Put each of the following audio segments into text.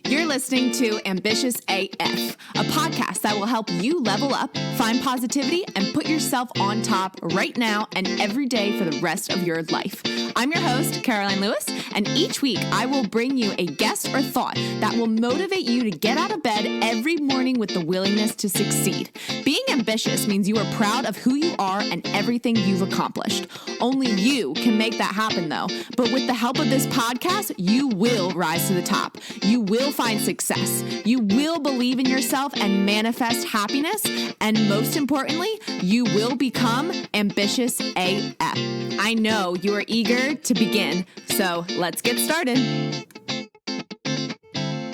You're listening to Ambitious AF, a podcast that will help you level up, find positivity, and put yourself on top right now and every day for the rest of your life. I'm your host, Caroline Lewis, and each week I will bring you a guest or thought that will motivate you to get out of bed every morning with the willingness to succeed. Being ambitious means you are proud of who you are and everything you've accomplished. Only you can make that happen, though. But with the help of this podcast, you will rise to the top. You will find success. You will believe in yourself and manifest happiness. And most importantly, you will become ambitious AF. I know you are eager to begin, so let's get started.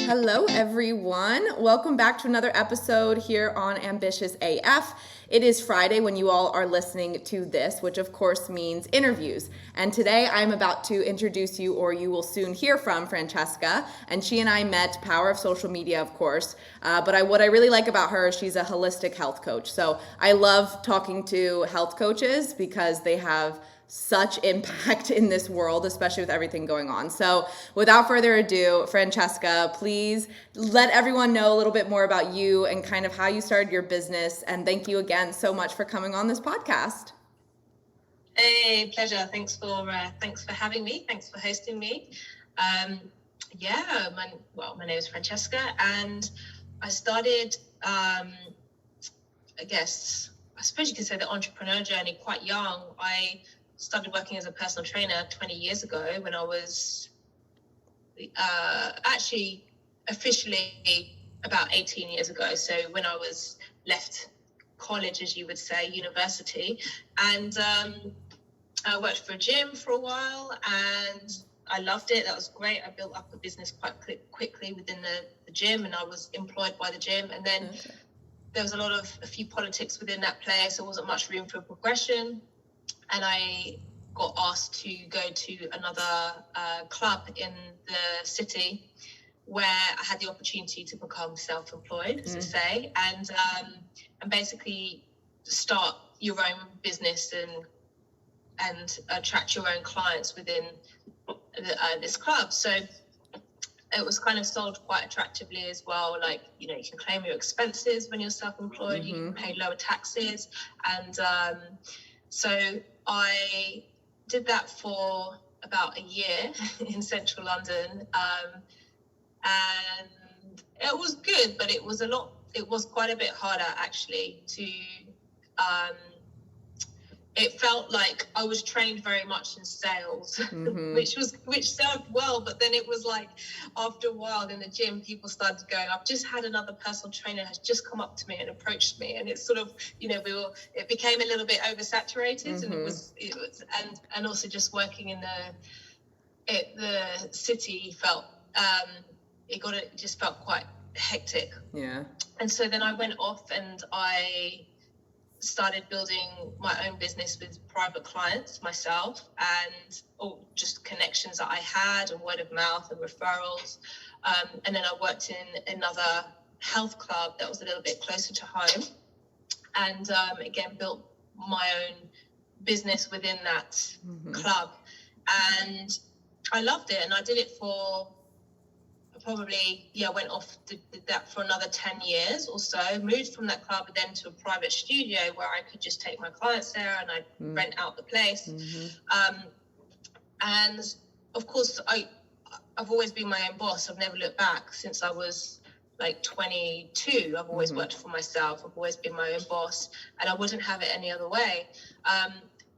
Hello, everyone. Welcome back to another episode here on Ambitious AF. It is Friday when you all are listening to this, which of course means interviews. And today I'm about to introduce you, or you will soon hear from, Francesca. And she and I met, power of social media, of course. But what I really like about her is she's a holistic health coach. So I love talking to health coaches because they have such impact in this world, especially with everything going on. So without further ado, Francesca, please let everyone know a little bit more about you and kind of how you started your business. And thank you again so much for coming on this podcast. Hey, pleasure. Thanks for having me. Thanks for hosting me. My name is Francesca, and I started, I suppose you could say the entrepreneur journey quite young. I started working as a personal trainer 20 years ago when I was actually officially about 18 years ago. So when I was left college, as you would say, university, and I worked for a gym for a while and I loved it. That was great. I built up a business quite quickly within the gym, and I was employed by the gym. And then there was a few politics within that place. There wasn't much room for progression. And I got asked to go to another club in the city where I had the opportunity to become self-employed, as I say, and basically start your own business and attract your own clients within this club. So it was kind of sold quite attractively as well. Like, you can claim your expenses when you're self-employed, you can pay lower taxes. And so I did that for about a year in central London. And it was good, but it was quite a bit harder actually it felt like I was trained very much in sales, which served well, but then it was like after a while in the gym, people started going, I've just had another personal trainer has just come up to me and approached me, and it's sort of, it became a little bit oversaturated, and it was and also just working in the city felt it just felt quite hectic. Yeah. And so then I went off and I started building my own business with private clients myself, and just connections that I had and word of mouth and referrals. And then I worked in another health club that was a little bit closer to home, and again built my own business within that club. And I loved it, and I did it for went off, did that for another 10 years or so, moved from that club then to a private studio where I could just take my clients there and I'd rent out the place. And of course, I've always been my own boss. I've never looked back since I was like 22. I've always worked for myself. I've always been my own boss, and I wouldn't have it any other way.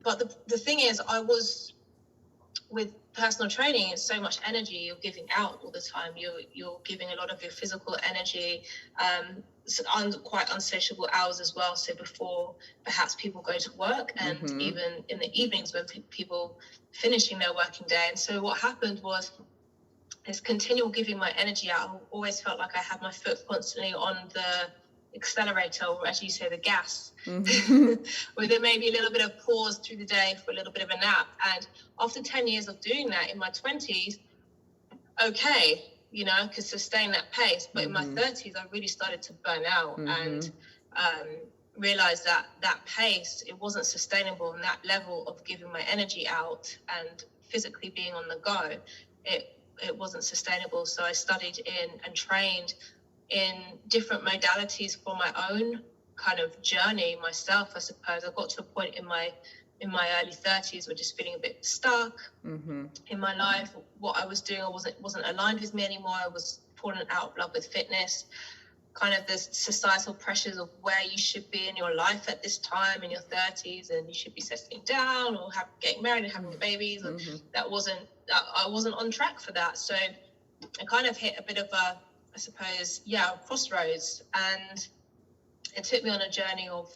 But the thing is, I was with personal training, it's so much energy you're giving out all the time. You're giving a lot of your physical energy, quite unsociable hours as well. So before perhaps people go to work, and even in the evenings when people finishing their working day. And so what happened was this continual giving my energy out. I always felt like I had my foot constantly on the accelerator, or as you say, the gas, with it maybe a little bit of pause through the day for a little bit of a nap. And after 10 years of doing that in my 20s, I could sustain that pace. But in my 30s, I really started to burn out and realized that pace, it wasn't sustainable, and that level of giving my energy out and physically being on the go, it it wasn't sustainable. So I studied in and trained in different modalities for my own kind of journey myself, I suppose. I got to a point in my early 30s where just feeling a bit stuck in my life. What I was doing wasn't aligned with me anymore. I was falling out of love with fitness, kind of the societal pressures of where you should be in your life at this time in your 30s, and you should be settling down or getting married and having babies. And I wasn't on track for that. So I kind of hit a bit of a, I suppose, crossroads. And it took me on a journey of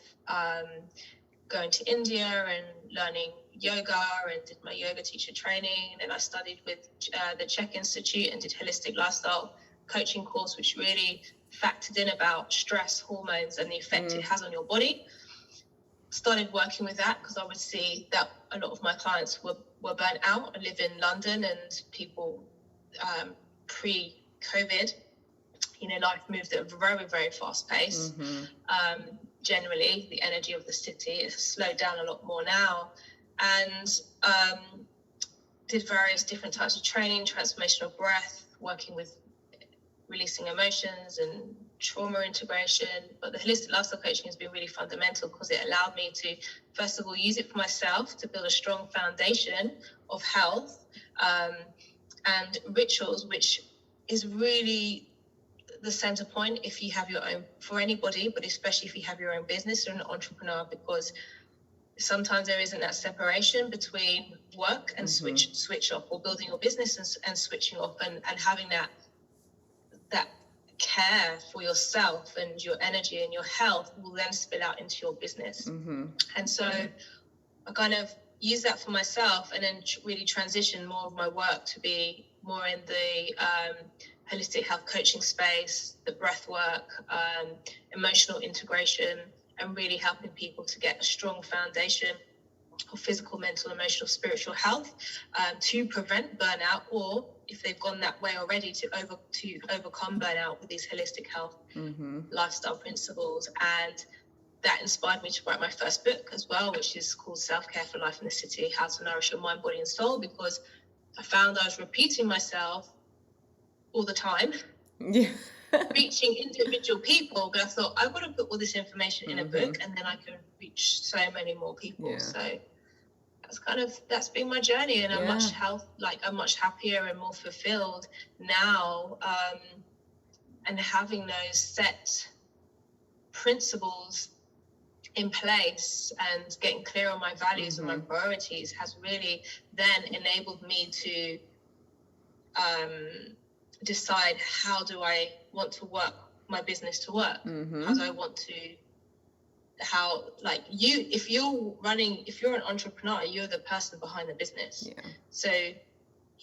going to India and learning yoga, and did my yoga teacher training. And then I studied with the Czech Institute and did holistic lifestyle coaching course, which really factored in about stress, hormones, and the effect it has on your body. Started working with that because I would see that a lot of my clients were burnt out. I live in London, and people pre-COVID, life moved at a very, very fast pace. Generally, the energy of the city has slowed down a lot more now. And did various different types of training, transformational breath, working with releasing emotions and trauma integration. But the holistic lifestyle coaching has been really fundamental because it allowed me to, first of all, use it for myself to build a strong foundation of health and rituals, which is really the center point if you have your own, for anybody, but especially if you have your own business or an entrepreneur, because sometimes there isn't that separation between work and switch off, or building your business and switching off, and having that care for yourself and your energy and your health will then spill out into your business. And so I kind of use that for myself, and then really transition more of my work to be more in the holistic health coaching space, the breath work, emotional integration, and really helping people to get a strong foundation of physical, mental, emotional, spiritual health to prevent burnout, or if they've gone that way already, to overcome burnout with these holistic health lifestyle principles. And that inspired me to write my first book as well, which is called Self-Care for Life in the City, How to Nourish Your Mind, Body and Soul, because I found I was repeating myself all the time, reaching individual people, but I thought I've got to put all this information in a book, and then I can reach so many more people. So that's been my journey, and I'm much happier and more fulfilled now, and having those set principles in place and getting clear on my values and my priorities has really then enabled me to decide, how do I want to work my business to work? How do I want to, if you're an entrepreneur, you're the person behind the business. So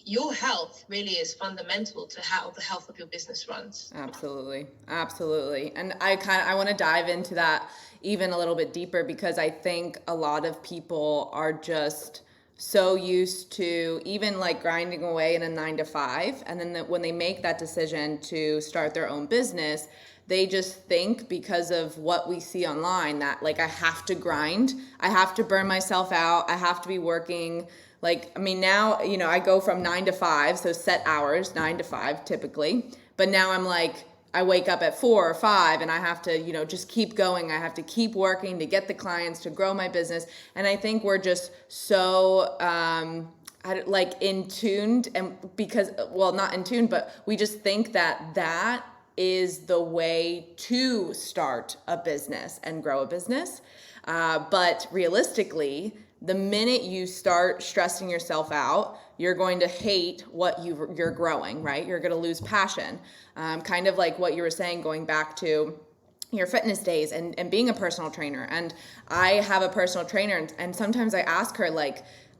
your health really is fundamental to how the health of your business runs. Absolutely. And I want to dive into that even a little bit deeper, because I think a lot of people are just so used to even grinding away in a 9-to-5, and then when they make that decision to start their own business, they just think, because of what we see online, that I have to grind, I have to burn myself out, I have to be working. Now, I go from 9-to-5, so set hours, 9-to-5 typically, but now I'm I wake up at 4 or 5 and I have to, just keep going. I have to keep working to get the clients, to grow my business. And I think we're just so in tuned, and not in tune, but we just think that is the way to start a business and grow a business. But realistically, the minute you start stressing yourself out, you're going to hate what you're growing, right? You're going to lose passion. Kind of like what you were saying, going back to your fitness days and being a personal trainer. And I have a personal trainer, and sometimes I ask her,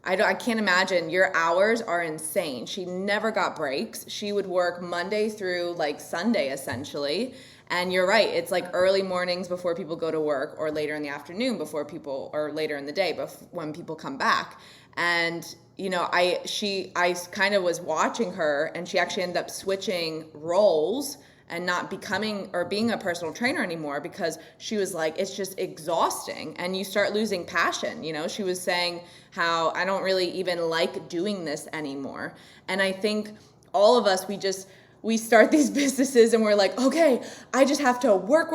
I can't imagine, your hours are insane. She never got breaks. She would work Monday through Sunday essentially. And you're right, it's early mornings before people go to work, or later in the afternoon or later in the day when people come back. And I kind of was watching her, and she actually ended up switching roles and not becoming or being a personal trainer anymore, because she was it's just exhausting, and you start losing passion. She was saying how, I don't really even like doing this anymore. And I think all of us, we start these businesses and we're like, okay, I just have to work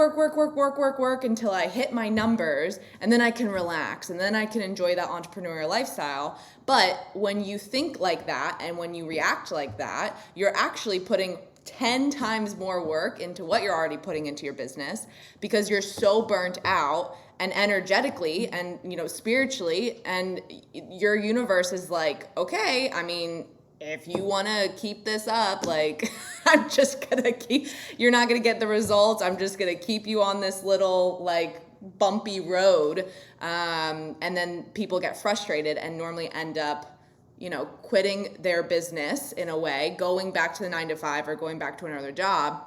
until I hit my numbers, and then I can relax, and then I can enjoy that entrepreneurial lifestyle. But when you think like that and when you react like that, you're actually putting 10 times more work into what you're already putting into your business, because you're so burnt out and energetically and, you know, spiritually, and your universe is like, okay, I mean, if you want to keep this up, like, I'm just going to you're not going to get the results. I'm just going to keep you on this little, like, bumpy road. And then people get frustrated and normally end up, you know, quitting their business in a way, going back to the 9 to 5 or going back to another job,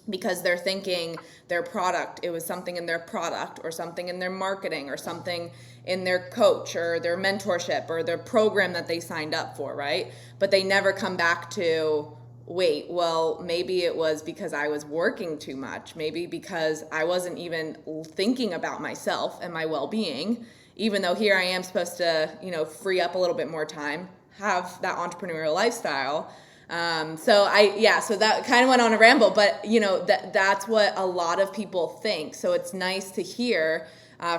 because they're thinking their product, it was something in their product or something in their marketing or something in their coach or their mentorship or their program that they signed up for, right? But they never come back to, wait, well, maybe it was because I was working too much. Maybe because I wasn't even thinking about myself and my well-being, even though here I am supposed to, you know, free up a little bit more time, have that entrepreneurial lifestyle. So that kind of went on a ramble, but you know, that's what a lot of people think. So it's nice to hear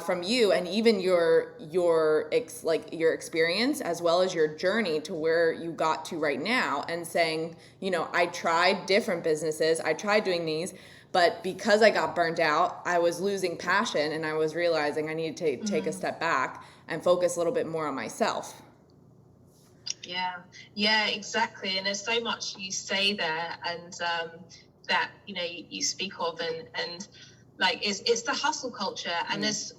from you, and even your experience as well as your journey to where you got to right now, and saying, you know, I tried different businesses, I tried doing these, but because I got burnt out, I was losing passion, and I was realizing I needed to take a step back and focus a little bit more on myself. Yeah, exactly. And there's so much you say there, and that, you know, you speak of, and like it's the hustle culture. And there's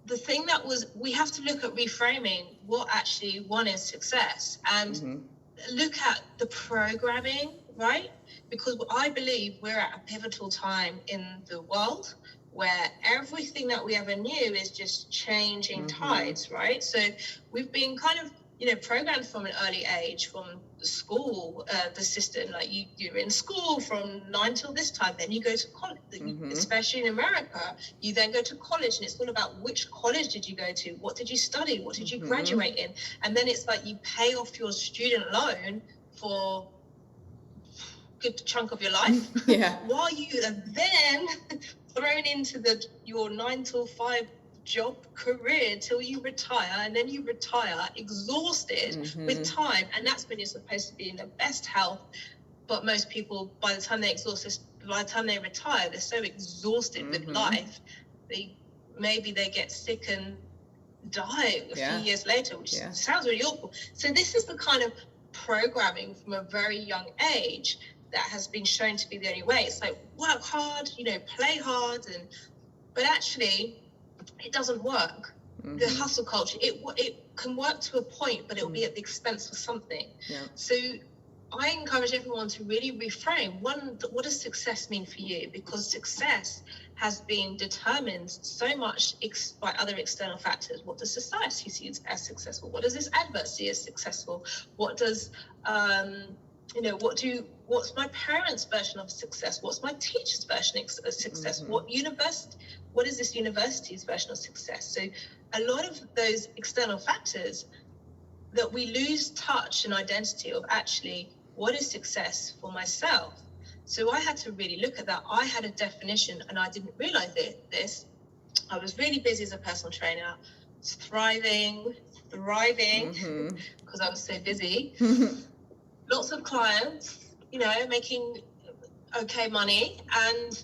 the thing that we have to look at reframing what actually one is success, and look at the programming, right? Because I believe we're at a pivotal time in the world where everything that we ever knew is just changing tides, right? So we've been kind of, you know, programmed from an early age, from the school, the system, like you're in school from 9 till this time, then you go to college, especially in America, you then go to college, and it's all about which college did you go to, what did you study, what did you graduate in, and then it's like you pay off your student loan for a good chunk of your life, while you are then thrown into your 9 till 5 job career till you retire, and then you retire exhausted with time, and that's when you're supposed to be in the best health. But most people, by the time they retire, they're so exhausted with life, they get sick and die a few years later, which sounds really awful. So this is the kind of programming from a very young age that has been shown to be the only way. It's like, work hard, you know, play hard, but actually it doesn't work. The hustle culture, it can work to a point, but it'll be at the expense of something. So I encourage everyone to really reframe, what does success mean for you? Because success has been determined so much by other external factors. What does society see as successful? What does this advert see as successful? What does what's my parents' version of success? What's my teacher's version of success? What is this university's version of success? So a lot of those external factors, that we lose touch and identity of actually what is success for myself. So I had to really look at that. I had a definition, and I didn't realize this. I was really busy as a personal trainer, thriving, because I was so busy. Lots of clients, you know, making okay money, and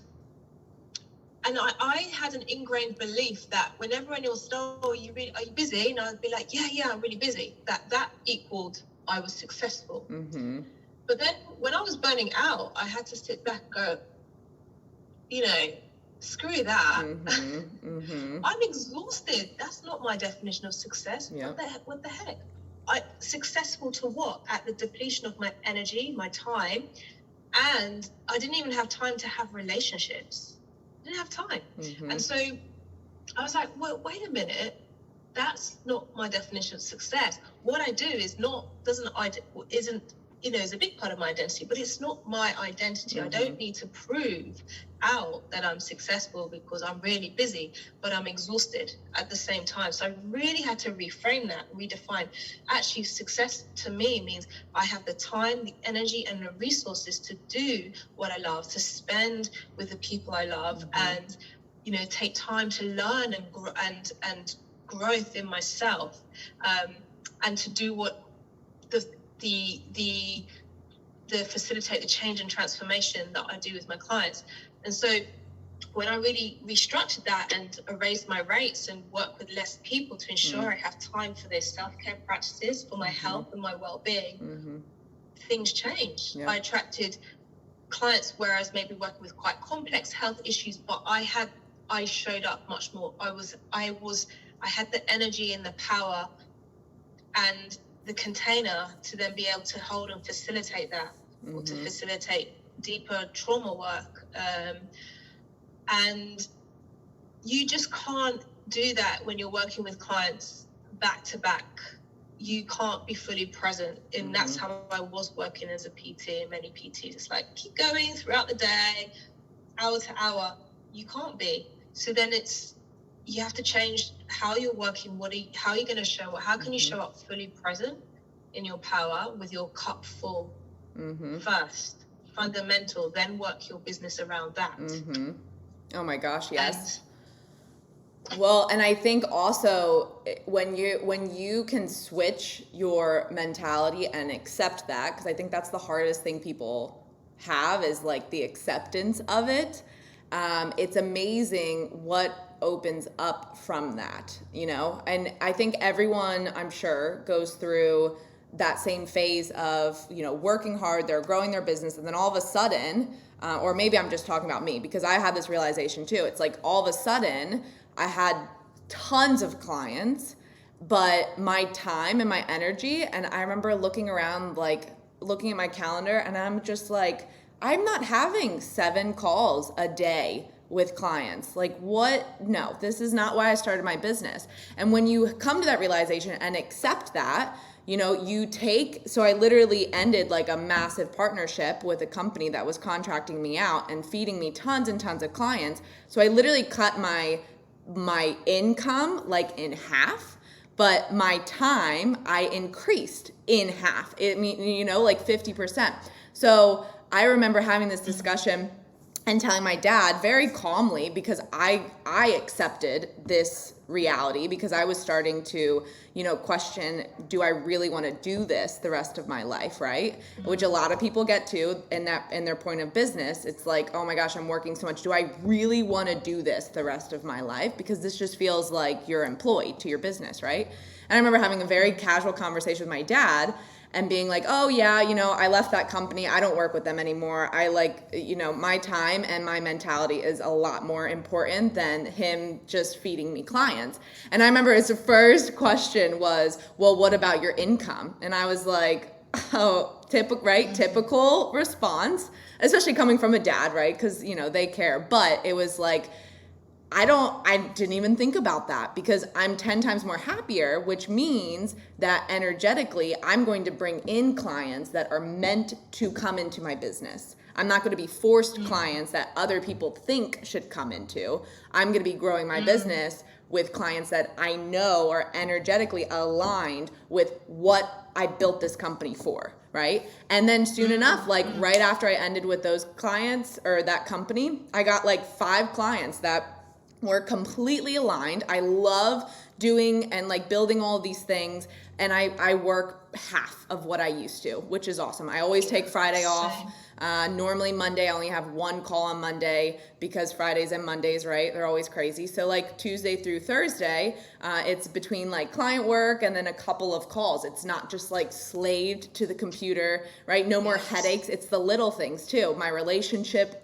I had an ingrained belief that whenever anyone said, "Oh, are you busy?" and I'd be like, "Yeah, I'm really busy." That equaled I was successful. But then when I was burning out, I had to sit back and go, you know, screw that. I'm exhausted. That's not my definition of success. What the heck? Successful to what? At the depletion of my energy, my time, and I didn't even have time to have relationships. I didn't have time. And so I was like, well, wait a minute. That's not my definition of success. What I do isn't is a big part of my identity, but it's not my identity. Mm-hmm. I don't need to prove out that I'm successful because I'm really busy, but I'm exhausted at the same time. So I really had to reframe that, redefine. Actually, success to me means I have the time, the energy, and the resources to do what I love, to spend with the people I love, and take time to learn and growth in myself, and to do what the facilitate the change and transformation that I do with my clients. And so when I really restructured that and raised my rates and work with less people to ensure I have time for those self-care practices for my health and my well-being, things changed. I attracted clients, whereas maybe working with quite complex health issues, but I showed up much more. I had the energy and the power and the container to then be able to hold and facilitate that, or to facilitate deeper trauma work. And you just can't do that when you're working with clients back to back. You can't be fully present. And that's how I was working as a PT, and many PTs. It's like, keep going throughout the day, hour to hour. You can't be. So then you have to change how you're working. How are you going to show up? How can you show up fully present in your power with your cup full first? Fundamental, then work your business around that. Oh my gosh, yes. Well, and I think also when you can switch your mentality and accept that, because I think that's the hardest thing people have, is like the acceptance of it. It's amazing what opens up from that, and I think everyone, I'm sure, goes through that same phase of, working hard, they're growing their business, and then all of a sudden, or maybe I'm just talking about me, because I had this realization too. It's like all of a sudden I had tons of clients, but my time and my energy, and I remember looking around, like looking at my calendar, and I'm just like, I'm not having 7 calls a day with clients. Like, what? No, this is not why I started my business. And when you come to that realization and accept that, so I literally ended like a massive partnership with a company that was contracting me out and feeding me tons and tons of clients. So I literally cut my income like in half, but my time I increased in half. Like 50%. So I remember having this discussion and telling my dad very calmly, because I accepted this reality, because I was starting to, question, do I really want to do this the rest of my life, right? Which a lot of people get to in their point of business. It's like, oh my gosh, I'm working so much. Do I really want to do this the rest of my life? Because this just feels like you're employed to your business, right? And I remember having a very casual conversation with my dad and being like, oh yeah, I left that company. I don't work with them anymore. I my time and my mentality is a lot more important than him just feeding me clients. And I remember his first question was, well, what about your income? And I was like, oh, typical response, especially coming from a dad, right? Because, they care. But it was like, I didn't even think about that, because I'm 10 times more happier, which means that energetically I'm going to bring in clients that are meant to come into my business. I'm not going to be forced clients that other people think should come into. I'm going to be growing my business with clients that I know are energetically aligned with what I built this company for, right? And then soon enough, like right after I ended with those clients or that company, I got like 5 clients that were completely aligned. I love doing and like building all of these things, and I work half of what I used to, which is awesome. I always take Friday off. Normally Monday, I only have 1 call on Monday, because Fridays and Mondays, right, they're always crazy. So like Tuesday through Thursday, it's between like client work and then a couple of calls. It's not just like slaved to the computer, right? No more headaches. It's the little things too. My relationship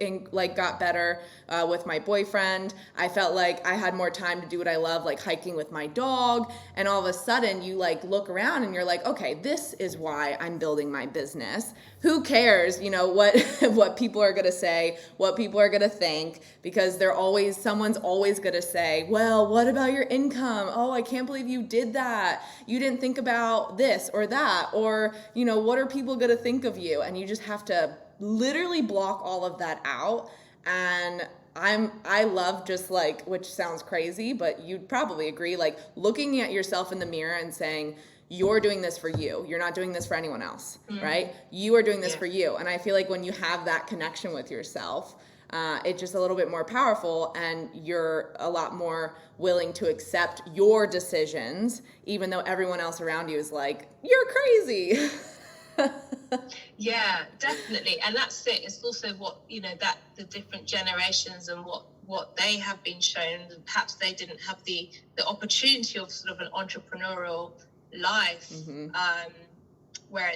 got better with my boyfriend. I felt like I had more time to do what I love, like hiking with my dog. And all of a sudden you like look around and you're like, okay, this is why I'm building my business. who cares, what people are going to say, what people are going to think, because someone's always going to say, well, what about your income? Oh, I can't believe you did that. You didn't think about this or that, or, what are people going to think of you? And you just have to literally block all of that out. And I love just which sounds crazy, but you'd probably agree, looking at yourself in the mirror and saying, you're doing this for you. You're not doing this for anyone else, right? You are doing this for you. And I feel like when you have that connection with yourself, it's just a little bit more powerful, and you're a lot more willing to accept your decisions, even though everyone else around you is like, you're crazy. Yeah, definitely. And that's it. It's also what, that the different generations and what they have been shown, and perhaps they didn't have the opportunity of sort of an entrepreneurial life, where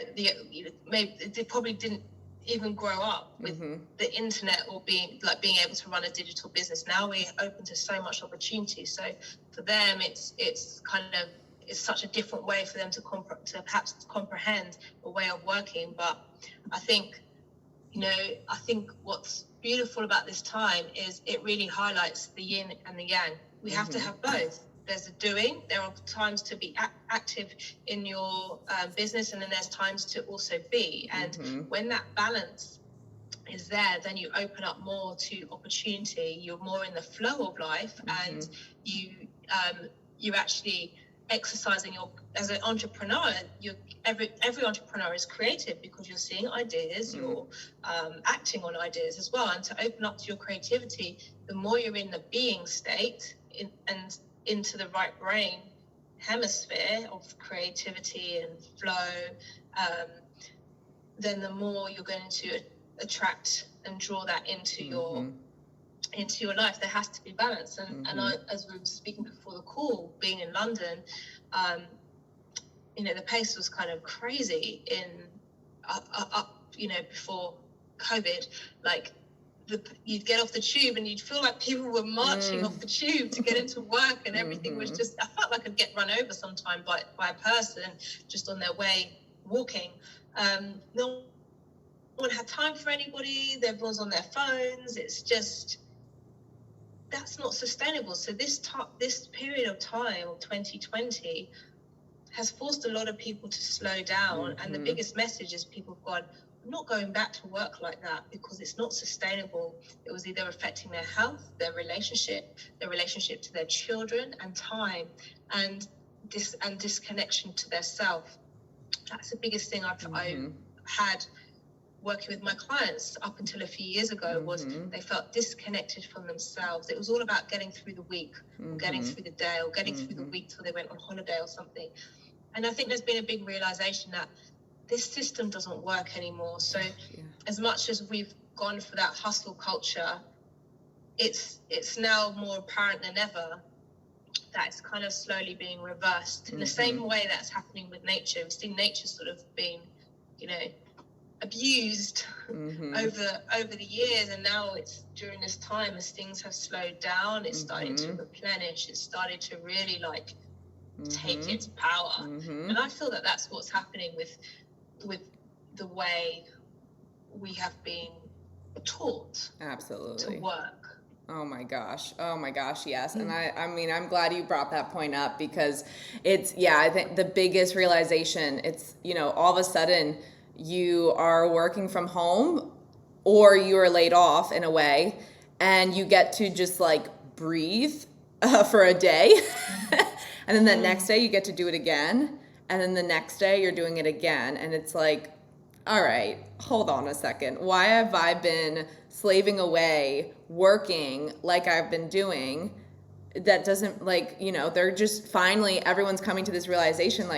maybe they probably didn't even grow up with the internet or being able to run a digital business. Now we're open to so much opportunity. So for them, it's such a different way for them to perhaps comprehend a way of working. But I think what's beautiful about this time is it really highlights the yin and the yang. We have to have both. There's a doing. There are times to be active in your business, and then there's times to also be. And when that balance is there, then you open up more to opportunity. You're more in the flow of life, and you're actually exercising as an entrepreneur. Every entrepreneur is creative because you're seeing ideas, you're acting on ideas as well. And to open up to your creativity, the more you're in the being state and into the right brain hemisphere of creativity and flow, then the more you're going to attract and draw that into your life. There has to be balance. And I, as we were speaking before the call, being in London, the pace was kind of crazy before COVID. You'd get off the tube and you'd feel like people were marching off the tube to get into work, and everything was just, I felt like I'd get run over sometime by a person just on their way walking. No one had time for anybody. Everyone's on their phones. It's just, that's not sustainable. So this period of time, 2020, has forced a lot of people to slow down. And the biggest message is people have gone, I'm not going back to work like that because it's not sustainable. It was either affecting their health, their relationship to their children, and time, and disconnection to their self. That's the biggest thing I've had working with my clients up until a few years ago, was they felt disconnected from themselves. It was all about getting through the week, or getting through the day, or getting through the week till they went on holiday or something. And I think there's been a big realization that this system doesn't work anymore. So as much as we've gone for that hustle culture, it's now more apparent than ever that it's kind of slowly being reversed in the same way that's happening with nature. We've seen nature sort of being, abused over the years, and now it's during this time, as things have slowed down, it's starting to replenish. It's started to really take its power, and I feel that that's what's happening with the way we have been taught absolutely to work. Oh my gosh, yes. And I mean, I'm glad you brought that point up, because it's, I think the biggest realization, it's, all of a sudden you are working from home, or you are laid off in a way, and you get to just breathe for a day. And then the next day you get to do it again. And then the next day you're doing it again. And it's like, all right, hold on a second. Why have I been slaving away, working like I've been doing? That doesn't they're just finally, everyone's coming to this realization,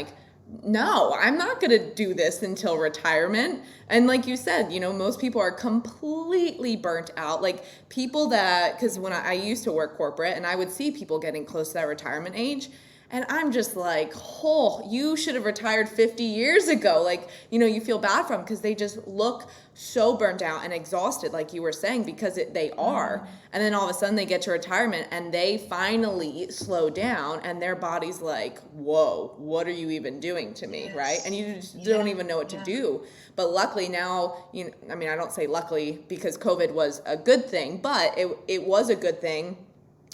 no, I'm not going to do this until retirement. And like you said, most people are completely burnt out. People that, because when I used to work corporate, and I would see people getting close to that retirement age, And I'm just like, oh, you should have retired 50 years ago. Like, you feel bad for them because they just look so burnt out and exhausted, like you were saying, because they are. And then all of a sudden they get to retirement and they finally slow down and their body's like, whoa, what are you even doing to me, right? And you just don't even know what to do. But luckily now, I don't say luckily because COVID was a good thing, but it was a good thing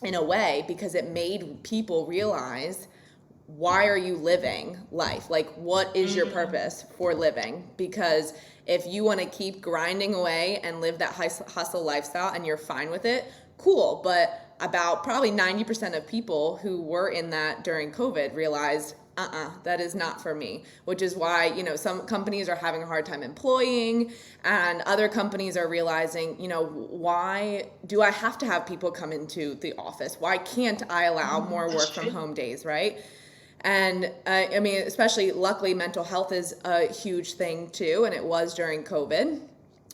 in a way because it made people realize, why are you living life? Like, what is your purpose for living? Because if you want to keep grinding away and live that hustle lifestyle and you're fine with it, cool. But about probably 90% of people who were in that during COVID realized, that is not for me, which is why, some companies are having a hard time employing and other companies are realizing, why do I have to have people come into the office? Why can't I allow more work from home days, right? And especially luckily mental health is a huge thing too. And it was during COVID.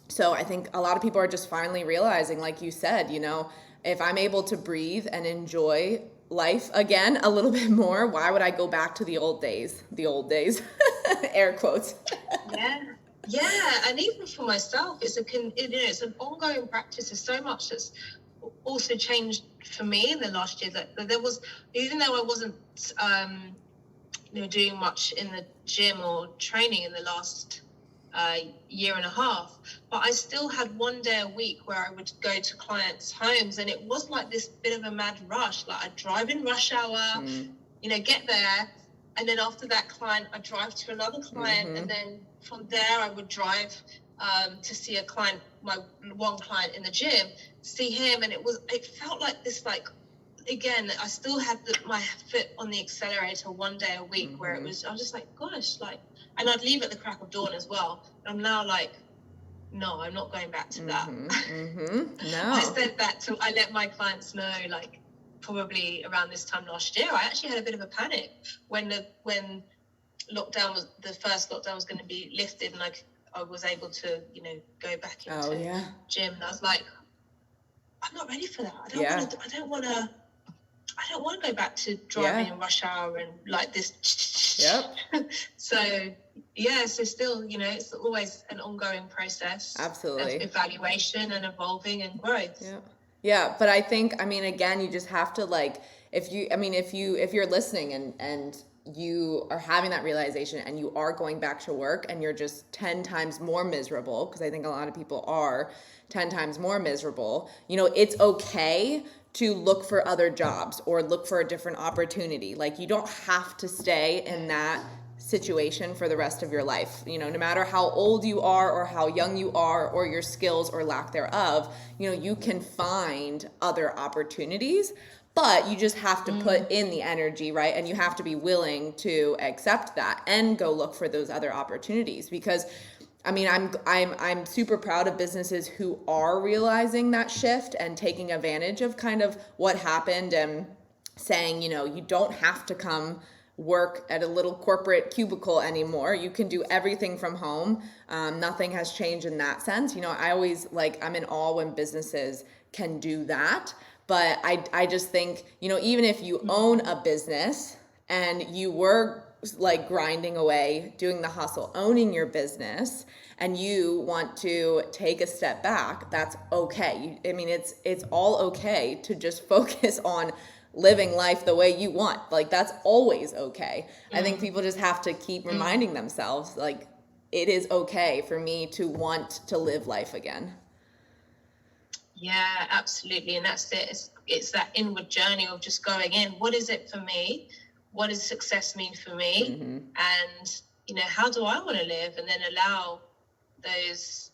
So I think a lot of people are just finally realizing, like you said, if I'm able to breathe and enjoy life again a little bit more, why would I go back to the old days? Air quotes. Yeah, and even for myself, it's an ongoing practice. There's so much that's also changed for me in the last year. That there was, even though I wasn't, doing much in the gym or training in the last year and a half, but I still had one day a week where I would go to clients' homes, and it was like this bit of a mad rush. Like I'd drive in rush hour, get there, and then after that client, I'd drive to another client, and then from there I would drive to see a client, my one client in the gym, see him, and it felt like this, like, again, I still had my foot on the accelerator one day a week where I was just like, gosh, like, and I'd leave at the crack of dawn as well. I'm now like, no, I'm not going back to that. No. I said that I let my clients know, like, probably around this time last year, I actually had a bit of a panic when the first lockdown was going to be lifted, and I was able to, go back into gym. And I was like, I'm not ready for that. I don't want to go back to driving in rush hour and like this. Yep. So still, it's always an ongoing process. Absolutely. Of evaluation and evolving and growth. Yeah. But I think, again, you just have to, like, if you're listening and you are having that realization and you are going back to work and you're just 10 times more miserable, because I think a lot of people are 10 times more miserable, it's okay to look for other jobs or look for a different opportunity. Like, you don't have to stay in that situation for the rest of your life. No matter how old you are or how young you are or your skills or lack thereof, you can find other opportunities, but you just have to put in the energy, right? And you have to be willing to accept that and go look for those other opportunities. Because I'm super proud of businesses who are realizing that shift and taking advantage of kind of what happened and saying, you don't have to come work at a little corporate cubicle anymore. You can do everything from home. Nothing has changed in that sense. I always I'm in awe when businesses can do that. But I just think, even if you own a business and you were like grinding away, doing the hustle, owning your business, and you want to take a step back, that's okay. It's all okay to just focus on living life the way you want. Like, that's always okay. I think people just have to keep reminding themselves, like, it is okay for me to want to live life again. Yeah, absolutely. And that's it. It's that inward journey of just going in. What is it for me? What does success mean for me? And, how do I want to live? And then allow those,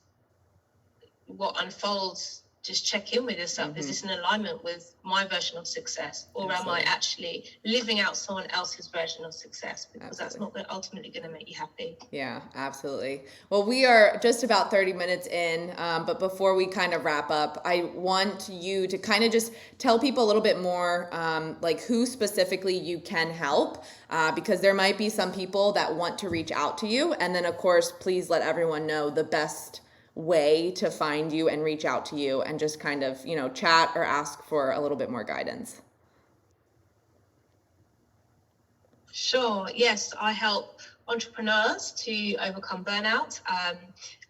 what unfolds, just check in with yourself. Is this in alignment with my version of success? Or am I actually living out someone else's version of success? Because that's not ultimately going to make you happy. Yeah, absolutely. Well, we are just about 30 minutes in, but before we kind of wrap up, I want you to kind of just tell people a little bit more, like who specifically you can help, because there might be some people that want to reach out to you. And then, of course, please let everyone know the best way to find you and reach out to you and just kind of, chat or ask for a little bit more guidance. Sure. Yes, I help entrepreneurs to overcome burnout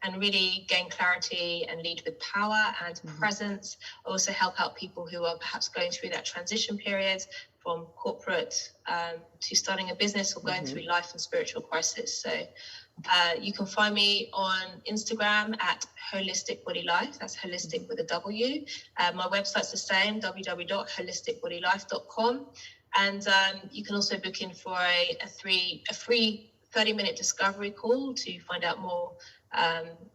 and really gain clarity and lead with power and presence. I also help out people who are perhaps going through that transition period from corporate to starting a business or going through life and spiritual crisis. So you can find me on Instagram at Holistic Body Life. That's holistic with a W. My website's the same, www.holisticbodylife.com. And you can also book in for a free 30-minute discovery call to find out more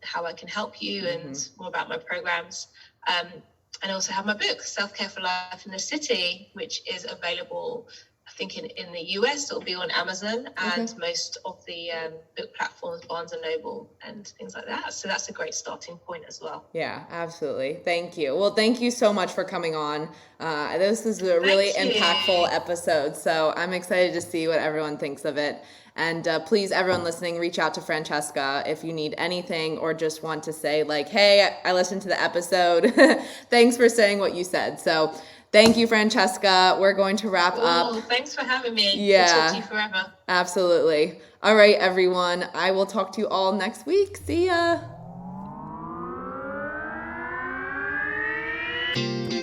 how I can help you and more about my programs. And I also have my book, Self-Care for Life in the City, which is available, I think, in the US. It'll be on Amazon and most of the book platforms, Barnes & Noble and things like that. So that's a great starting point as well. Yeah, absolutely. Thank you. Well, thank you so much for coming on. This is a really impactful episode, so I'm excited to see what everyone thinks of it. And please, everyone listening, reach out to Francesca if you need anything or just want to say like, hey, I listened to the episode. Thanks for saying what you said. So thank you, Francesca. We're going to wrap up. Thanks for having me. Yeah. We'll talk to you forever. Absolutely. All right, everyone. I will talk to you all next week. See ya.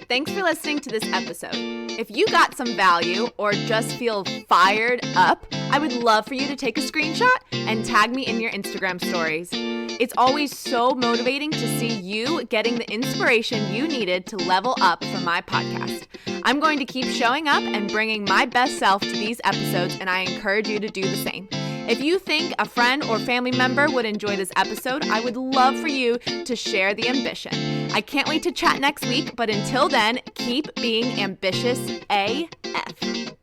Thanks for listening to this episode. If you got some value or just feel fired up, I would love for you to take a screenshot and tag me in your Instagram stories. It's always so motivating to see you getting the inspiration you needed to level up for my podcast. I'm going to keep showing up and bringing my best self to these episodes, and I encourage you to do the same. If you think a friend or family member would enjoy this episode, I would love for you to share the ambition. I can't wait to chat next week, but until then, keep being ambitious AF.